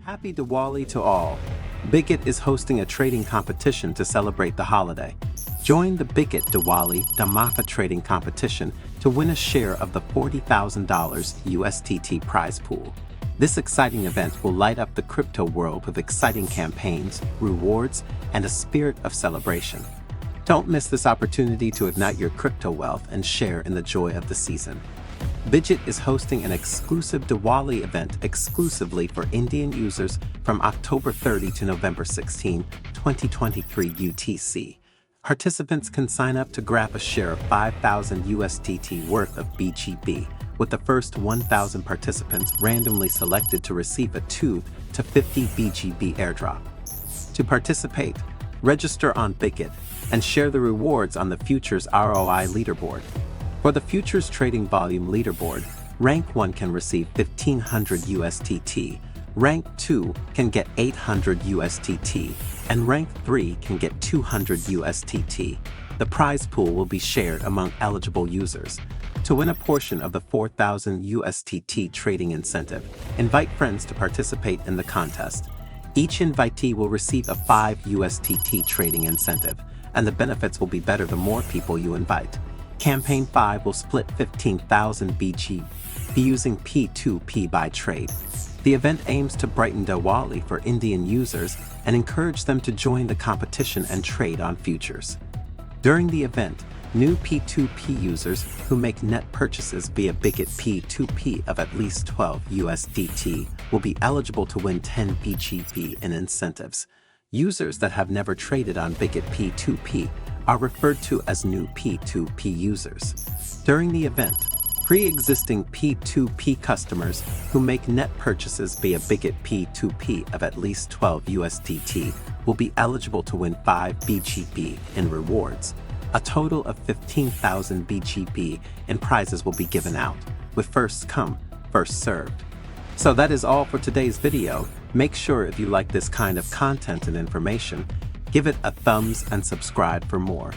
Happy Diwali to all! Bitget is hosting a trading competition to celebrate the holiday. Join the Bitget Diwali Dhamaka trading competition to win a share of the $40,000 USDT prize pool. This exciting event will light up the crypto world with exciting campaigns, rewards, and a spirit of celebration. Don't miss this opportunity to ignite your crypto wealth and share in the joy of the season. Bitget is hosting an exclusive Diwali event exclusively for Indian users from October 30 to November 16, 2023 UTC. Participants can sign up to grab a share of 5,000 USDT worth of BGB, with the first 1,000 participants randomly selected to receive a 2 to 50 BGB airdrop. To participate, register on Bitget and share the rewards on the Futures ROI leaderboard. For the Futures Trading Volume leaderboard, Rank 1 can receive 1,500 USDT, Rank 2 can get 800 USDT, and Rank 3 can get 200 USDT. The prize pool will be shared among eligible users. To win a portion of the 4,000 USDT trading incentive, invite friends to participate in the contest. Each invitee will receive a 5 USDT trading incentive, and the benefits will be better the more people you invite. Campaign 5 will split 15,000 BGB using P2P by trade. The event aims to brighten Diwali for Indian users and encourage them to join the competition and trade on futures. During the event, new P2P users who make net purchases via Bitget P2P of at least 12 USDT will be eligible to win 10 BGB in incentives. Users that have never traded on Bitget P2P are referred to as new P2P users. During the event, pre-existing P2P customers who make net purchases via Bitget P2P of at least 12 USDT will be eligible to win 5 BGB in rewards. A total of 15,000 BGB in prizes will be given out, with first come, first served. So that is all for today's video. Make sure if you like this kind of content and information, give it a thumbs and subscribe for more.